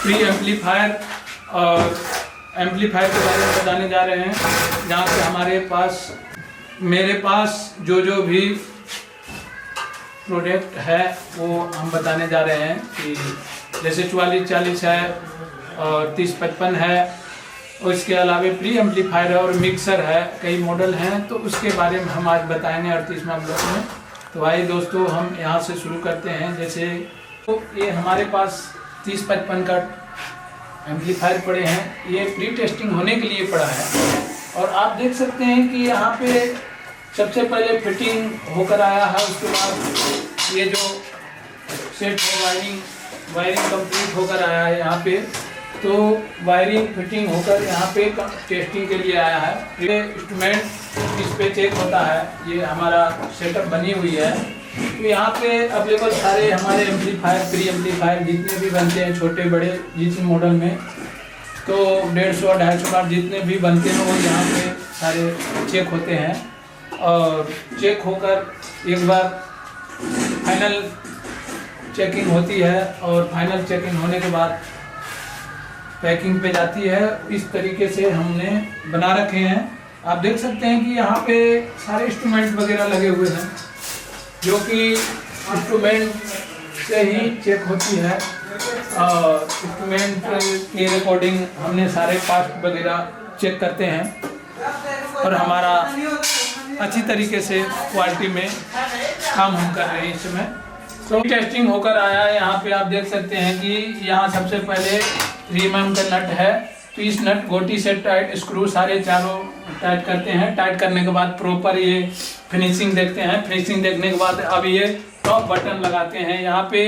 Pre amplifier और amplifier के बारे में बताने जा रहे हैं। जहाँ पे मेरे पास जो भी प्रोडक्ट है वो हम बताने जा रहे हैं कि जैसे 4440 है और 3055 है, और इसके अलावा प्री एम्पलीफायर है और मिक्सर है, कई मॉडल हैं, तो उसके बारे में हम आज बताएंगे 38वां ब्लॉक में। तो आइए दोस्तों हम यहाँ से शुरू करते हैं। जैसे तो ये हमारे पास 3055 का एम्पलीफायर पड़े हैं, ये प्री टेस्टिंग होने के लिए पड़ा है। और आप देख सकते हैं कि यहाँ पे सबसे पहले फिटिंग होकर आया है, उसके बाद ये जो सेट है वायरिंग कंप्लीट होकर आया है यहाँ पे। तो वायरिंग फिटिंग होकर यहाँ पे टेस्टिंग के लिए आया है। ये इंस्ट्रूमेंट इस पे चेक होता है, ये हमारा सेटअप बनी हुई है। तो यहाँ पे अवेलेबल सारे हमारे एम्पलीफायर प्री एम्पलीफायर जितने भी बनते हैं, छोटे बड़े जिस मॉडल में, तो 150-250 वाट जितने भी बनते हैं वो यहाँ पे सारे चेक होते हैं। और चेक होकर एक बार फाइनल चेकिंग होती है, और फाइनल चेकिंग होने के बाद पैकिंग पे जाती है। इस तरीके से हमने बना रखे हैं। आप देख सकते हैं कि यहाँ पे सारे इंस्ट्रूमेंट वगैरह लगे हुए हैं, जो कि इंस्ट्रूमेंट से ही चेक होती है। और इंस्ट्रूमेंट के रिकॉर्डिंग हमने सारे पार्ट वगैरह चेक करते हैं, और हमारा अच्छी तरीके से क्वालिटी में काम हम कर रहे हैं इस समय। तो टेस्टिंग होकर आया है। यहाँ पे आप देख सकते हैं कि यहाँ सबसे पहले 3 mm का नट है, तो इस नट गोटी से टाइट स्क्रू सारे चारों टाइट करते हैं। टाइट करने के बाद प्रॉपर ये फिनिशिंग देखते हैं। फिनिशिंग देखने के बाद अब ये टॉप बटन लगाते हैं। यहाँ पे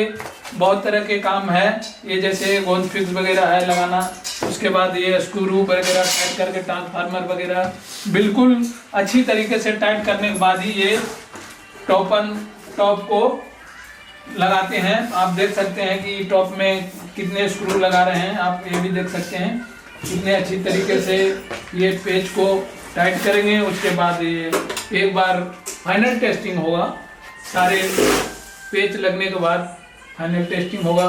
बहुत तरह के काम है, ये जैसे गोंद फिक्स वगैरह है लगाना, उसके बाद ये स्क्रू वगैरह टाइट करके ट्रांसफार्मर वगैरह बिल्कुल अच्छी तरीके से टाइट करने के बाद ही ये टॉप को लगाते हैं। आप देख सकते हैं कि टॉप में कितने स्क्रू लगा रहे हैं, आप ये भी देख सकते हैं कितने अच्छी तरीके से ये पेज को टाइट करेंगे। उसके बाद ये एक बार फाइनल टेस्टिंग होगा, सारे पेज लगने के बाद फाइनल टेस्टिंग होगा,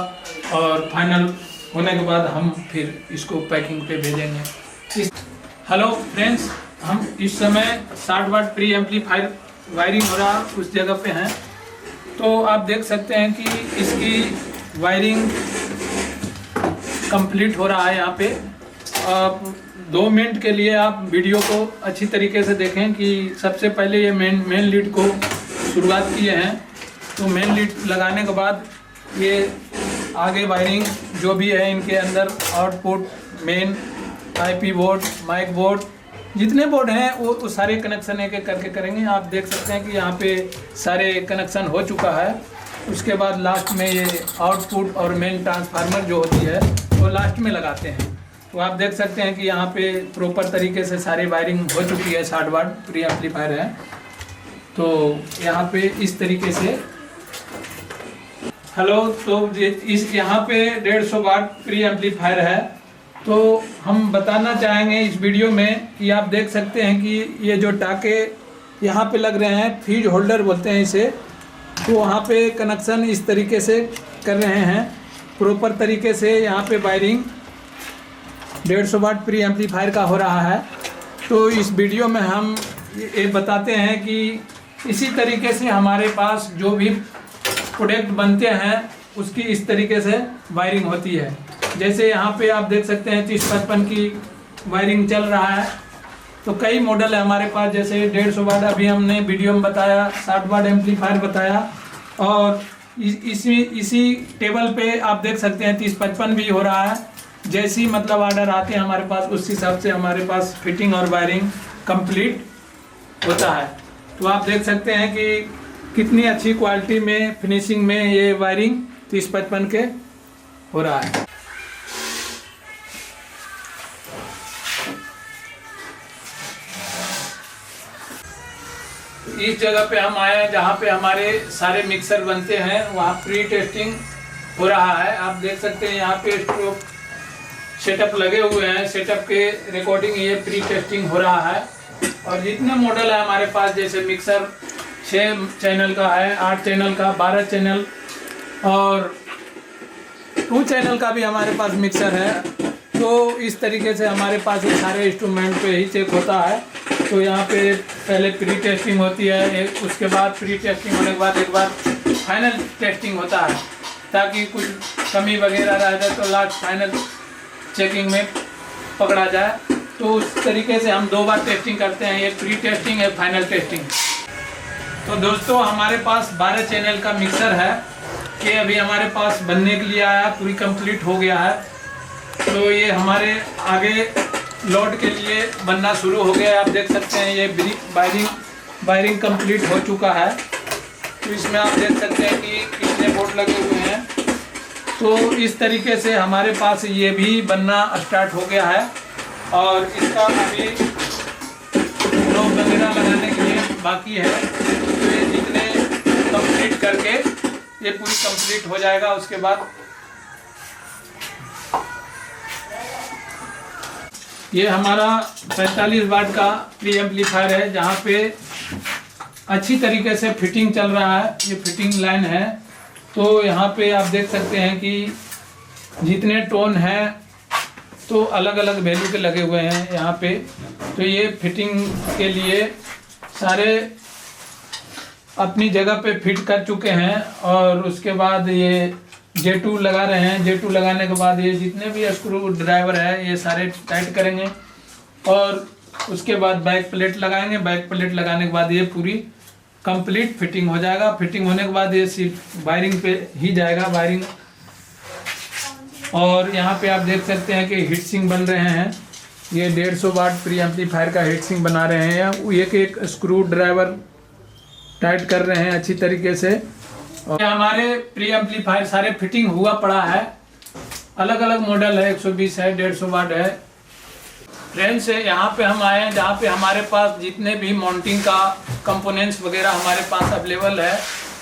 और फाइनल होने के बाद हम फिर इसको पैकिंग पे भेजेंगे। हेलो फ्रेंड्स, हम इस समय 60 वाट प्री एम्पलीफायर वायरिंग हो रहा उस जगह पे हैं। तो आप देख सकते हैं कि इसकी वायरिंग कंप्लीट हो रहा है। यहाँ पे 2 मिनट के लिए आप वीडियो को अच्छी तरीके से देखें कि सबसे पहले ये मेन लीड को शुरुआत किए हैं। तो मेन लीड लगाने के बाद ये आगे वायरिंग जो भी है इनके अंदर output, main, IP board, mic board, जितने बोर्ड हैं वो सारे कनेक्शन एक एक करके करेंगे। आप देख सकते हैं कि यहाँ पे सारे कनेक्शन हो चुका है। उसके बाद लास्ट में ये आउटपुट और मेन ट्रांसफार्मर जो होती है वो लास्ट में लगाते हैं। तो आप देख सकते हैं कि यहाँ पे प्रॉपर तरीके से सारी वायरिंग हो चुकी है। 60 वाट प्री एम्पलीफायर है, तो यहाँ पे इस तरीके से तो इस यहाँ पे 150 वाट प्री एम्पलीफायर है। तो हम बताना चाहेंगे इस वीडियो में कि आप देख सकते हैं कि ये जो टाके यहाँ पे लग रहे हैं, फ्यूज होल्डर बोलते हैं इसे, तो वहाँ पे कनेक्शन इस तरीके से कर रहे हैं प्रॉपर तरीके से। यहाँ पे वायरिंग 150 वाट प्री एम्पलीफायर का हो रहा है। तो इस वीडियो में हम ये बताते हैं कि इसी तरीके से हमारे पास जो भी प्रोडक्ट बनते हैं उसकी इस तरीके से वायरिंग होती है। जैसे यहाँ पे आप देख सकते हैं 3055 की वायरिंग चल रहा है। तो कई मॉडल है हमारे पास, जैसे 150 वाट अभी हमने वीडियो में बताया, 60 वाट एम्पलीफायर बताया, और इसी टेबल पे आप देख सकते हैं 3055 भी हो रहा है। जैसी मतलब ऑर्डर आते हैं हमारे पास, उस हिसाब से हमारे पास फिटिंग और वायरिंग कंप्लीट होता है। तो आप देख सकते हैं कि कितनी अच्छी क्वालिटी में फिनिशिंग में ये वायरिंग 3055 के हो रहा है। इस जगह पे हम आए हैं जहाँ पे हमारे सारे मिक्सर बनते हैं, वहाँ प्री टेस्टिंग हो रहा है। आप देख सकते हैं यहाँ पे स्ट्रोक सेटअप लगे हुए हैं, सेटअप के रिकॉर्डिंग ये प्री टेस्टिंग हो रहा है। और जितने मॉडल है हमारे पास, जैसे मिक्सर 6 चैनल का है, 8 चैनल का, 12 चैनल और 2 चैनल का भी हमारे पास मिक्सर है। तो इस तरीके से हमारे पास ये सारे इंस्ट्रूमेंट पे ही चेक होता है। तो यहाँ पे पहले प्री टेस्टिंग होती है, उसके बाद प्री टेस्टिंग होने के बाद एक बार फाइनल टेस्टिंग होता है, ताकि कुछ कमी वगैरह रह जाए तो लास्ट फाइनल चेकिंग में पकड़ा जाए। तो उस तरीके से हम 2 बार टेस्टिंग करते हैं, एक प्री टेस्टिंग एक फाइनल टेस्टिंग। तो दोस्तों हमारे पास 12 चैनल का मिक्सर है, ये अभी हमारे पास बनने के लिए आया, पूरी कंप्लीट हो गया है। तो ये हमारे आगे लोड के लिए बनना शुरू हो गया है। आप देख सकते हैं ये वायरिंग कंप्लीट हो चुका है। तो इसमें आप देख सकते हैं कि कितने बोर्ड लगे हुए हैं। तो इस तरीके से हमारे पास ये भी बनना स्टार्ट हो गया है और इसका अभी नोब वगैरह लगाने के लिए बाकी है। तो ये जितने कंप्लीट करके ये पूरी कंप्लीट हो जाएगा, उसके बाद ये हमारा 45 वाट का प्री एम्पलीफायर है, जहाँ पे अच्छी तरीके से फिटिंग चल रहा है। ये फिटिंग लाइन है। तो यहाँ पे आप देख सकते हैं कि जितने टोन हैं तो अलग अलग वैल्यू के लगे हुए हैं यहाँ पे। तो ये फिटिंग के लिए सारे अपनी जगह पे फिट कर चुके हैं और उसके बाद ये J2 लगा रहे हैं। J2 लगाने के बाद ये जितने भी स्क्रू ड्राइवर है ये सारे टाइट करेंगे और उसके बाद बैक प्लेट लगाएंगे। बैक प्लेट लगाने के बाद ये पूरी कंप्लीट फिटिंग हो जाएगा। फिटिंग होने के बाद ये सिर्फ वायरिंग पे ही जाएगा, वायरिंग। और यहाँ पे आप देख सकते हैं कि हीट सिंक बन रहे हैं। ये 150 वाट प्री एम्पलीफायर का हीट सिंक बना रहे हैं। एक एक स्क्रू ड्राइवर टाइट कर रहे हैं अच्छी तरीके से। और हमारे प्री एम्पलीफायर सारे फिटिंग हुआ पड़ा है, अलग अलग मॉडल है, 120 है, 150 वाट है। फ्रेंड्स से यहाँ पे हम आए हैं जहाँ पे हमारे पास जितने भी माउंटिंग का कंपोनेंट्स वगैरह हमारे पास अवेलेबल है।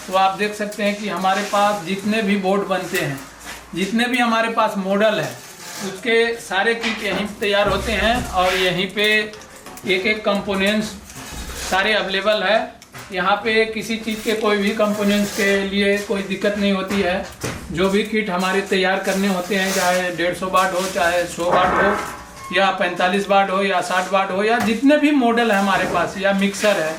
तो आप देख सकते हैं कि हमारे पास जितने भी बोर्ड बनते हैं, जितने भी हमारे पास मॉडल है, उसके सारे किट यहीं तैयार होते हैं और यहीं पे एक एक कंपोनेंट्स सारे अवेलेबल है। यहाँ पे किसी चीज़ के कोई भी कंपोनेंट्स के लिए कोई दिक्कत नहीं होती है। जो भी किट हमारे तैयार करने होते हैं, चाहे 150 वाट हो, चाहे 100 वाट हो, या 45 वाट हो, या 60 वाट हो, या जितने भी मॉडल है हमारे पास, या मिक्सर है,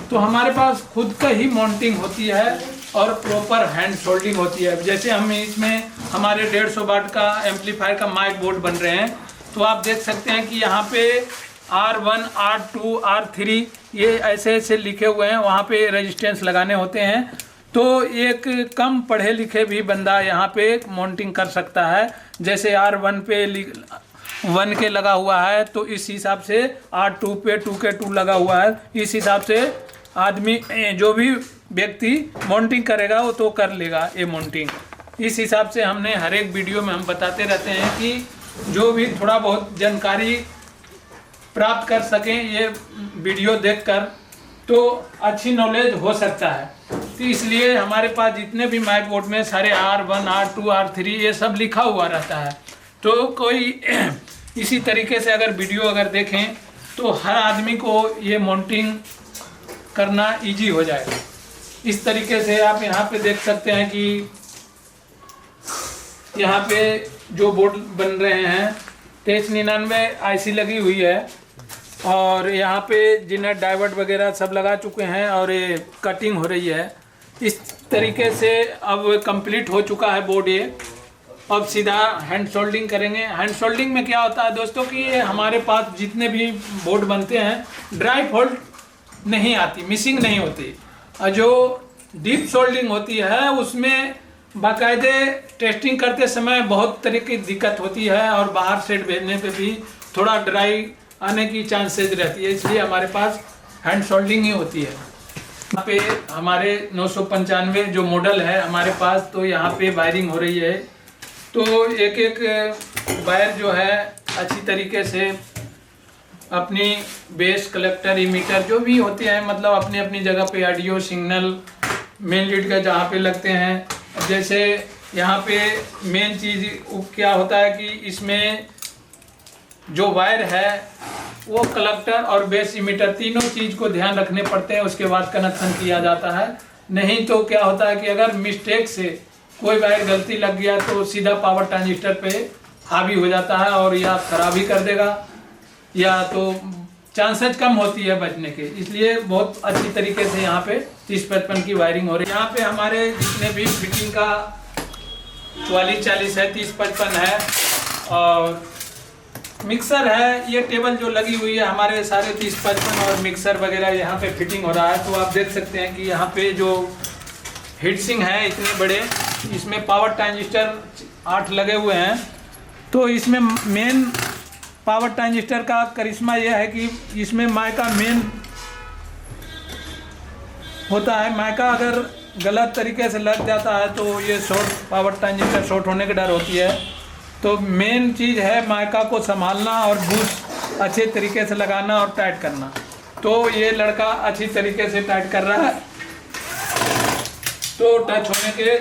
तो हमारे पास खुद का ही माउंटिंग होती है और प्रॉपर हैंड सोल्डिंग होती है। जैसे हम इसमें हमारे 150 वाट का एम्पलीफायर का माइक बोर्ड बन रहे हैं। तो आप देख सकते हैं कि यहाँ पे R1, R2, R3 ये ऐसे ऐसे लिखे हुए हैं। वहाँ पे रेजिस्टेंस लगाने होते हैं। तो एक कम पढ़े लिखे भी बंदा यहाँ पे माउंटिंग कर सकता है। जैसे R1 पे 1 के लगा हुआ है, तो इस हिसाब से R2 पे 2 के 2 लगा हुआ है। इस हिसाब से आदमी जो भी व्यक्ति माउंटिंग करेगा वो तो कर लेगा ये माउंटिंग। इस हिसाब से हमने हर एक वीडियो में हम बताते रहते हैं कि जो भी थोड़ा बहुत जानकारी प्राप्त कर सकें ये वीडियो देखकर, तो अच्छी नॉलेज हो सकता है। तो इसलिए हमारे पास जितने भी माइक बोर्ड में सारे R1, R2, R3 ये सब लिखा हुआ रहता है। तो कोई इसी तरीके से अगर वीडियो अगर देखें तो हर आदमी को ये माउंटिंग करना इजी हो जाएगा। इस तरीके से आप यहाँ पे देख सकते हैं कि यहाँ पे जो बोर्ड बन रहे हैं 2399 IC लगी हुई है और यहाँ पे जिन्हें डाइवर्ट वगैरह सब लगा चुके हैं और ये कटिंग हो रही है। इस तरीके से अब कंप्लीट हो चुका है बोर्ड ये। अब सीधा हैंड सोल्डिंग करेंगे। हैंड सोल्डिंग में क्या होता है दोस्तों कि ये हमारे पास जितने भी बोर्ड बनते हैं ड्राई फॉल्ट नहीं आती, मिसिंग नहीं होती। और जो डीप सोल्डिंग होती है उसमें बाकायदे टेस्टिंग करते समय बहुत तरह की दिक्कत होती है और बाहर सेट भेजने पे भी थोड़ा ड्राई आने की चांसेस रहती है। इसलिए हमारे पास हैंड सोल्डिंग ही होती है। यहाँ पे हमारे 995 जो मॉडल है हमारे पास, तो यहाँ पे वायरिंग हो रही है। तो एक एक वायर जो है अच्छी तरीके से अपनी बेस, कलेक्टर, इमीटर जो भी होते हैं, मतलब अपनी अपनी जगह पे ऑडियो सिग्नल मेन लीड का जहाँ पे लगते हैं। जैसे यहाँ पे मेन चीज़ क्या होता है कि इसमें जो वायर है वो कलेक्टर और बेस इमीटर तीनों चीज़ को ध्यान रखने पड़ते हैं, उसके बाद कनेक्शन किया जाता है। नहीं तो क्या होता है कि अगर मिस्टेक से कोई वायर गलती लग गया तो सीधा पावर ट्रांजिस्टर पे हावी हो जाता है और या खराब ही कर देगा, या तो चांसेस कम होती है बचने के। इसलिए बहुत अच्छी तरीके से यहाँ पे 30-55 की वायरिंग हो रही है। यहाँ पे हमारे जितने भी फिटिंग का 44-40 है, 30-55 है और मिक्सर है। ये टेबल जो लगी हुई है हमारे सारे 30-55 और मिक्सर वगैरह यहाँ पे फिटिंग हो रहा है। तो आप देख सकते हैं कि यहाँ पे जो हीट सिंक है इतने बड़े, इसमें पावर ट्रांजिस्टर 8 लगे हुए हैं। तो इसमें मेन पावर ट्रांजिस्टर का करिश्मा यह है कि इसमें माइका मेन होता है। माइका अगर गलत तरीके से लग जाता है तो ये शॉर्ट, पावर ट्रांजिस्टर शॉर्ट होने की डर होती है। तो मेन चीज़ है माइका को संभालना और बूस्ट अच्छे तरीके से लगाना और टाइट करना। तो ये लड़का अच्छी तरीके से टाइट कर रहा है, तो टच होने के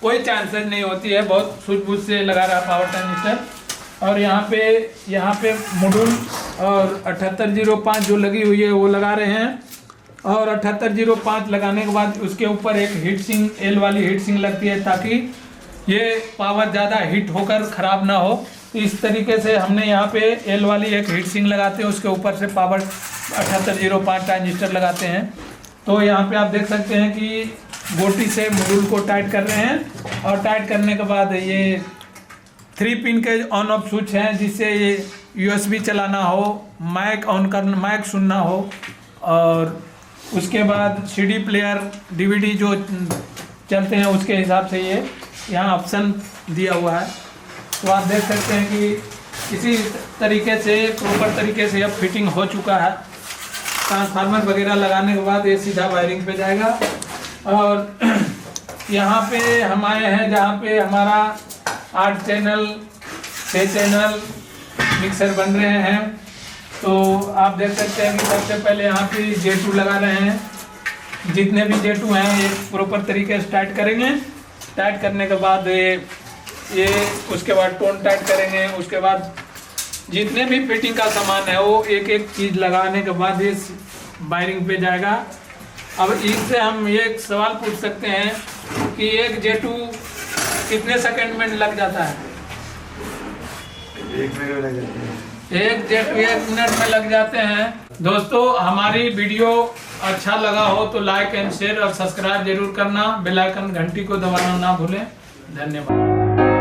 कोई चांसेस नहीं होती है। बहुत सूझबूझ से लगा रहा है पावर ट्रांजिस्टर। और यहाँ पे मॉड्यूल और 7805 जो लगी हुई है वो लगा रहे हैं। और 7805 लगाने के बाद उसके ऊपर एक हीट सिंक, एल वाली हीट सिंक लगती है ताकि ये पावर ज़्यादा हीट होकर ख़राब ना हो। तो इस तरीके से हमने यहाँ पे एल वाली एक हीट सिंक लगाते हैं, उसके ऊपर से पावर 7805 ट्रांजिस्टर लगाते हैं। तो यहाँ पे आप देख सकते हैं कि गोटी से मॉड्यूल को टाइट कर रहे हैं। और टाइट करने के बाद ये 3 पिन के ऑन ऑफ स्विच हैं, जिससे ये USB चलाना हो, माइक ऑन करना, माइक सुनना हो। और उसके बाद CD प्लेयर, DVD जो चलते हैं उसके हिसाब से ये यहाँ ऑप्शन दिया हुआ है। तो आप देख सकते हैं कि इसी तरीके से प्रॉपर तरीके से अब फिटिंग हो चुका है। ट्रांसफार्मर वगैरह लगाने के बाद ये सीधा वायरिंग पे जाएगा। और यहाँ पे हम आए हैं जहाँ पे हमारा 8 चैनल 6 चैनल मिक्सर बन रहे हैं। तो आप देख सकते हैं कि सबसे पहले यहाँ पे J2 लगा रहे हैं। जितने भी J2 हैं ये प्रॉपर तरीके से टाइट करेंगे। टाइट करने के बाद ये उसके बाद टोन टाइट करेंगे। उसके बाद जितने भी फिटिंग का सामान है वो एक एक चीज़ लगाने के बाद ये वायरिंग पे जाएगा। अब इससे हम ये एक सवाल पूछ सकते हैं कि एक J2 कितने सेकंड में लग जाता है? 1 मिनट लग जाते हैं। एक J2 1 मिनट में लग जाते हैं। दोस्तों हमारी वीडियो अच्छा लगा हो तो लाइक एंड शेयर और सब्सक्राइब जरूर करना। बेल आइकन घंटी को दबाना ना भूलें। धन्यवाद।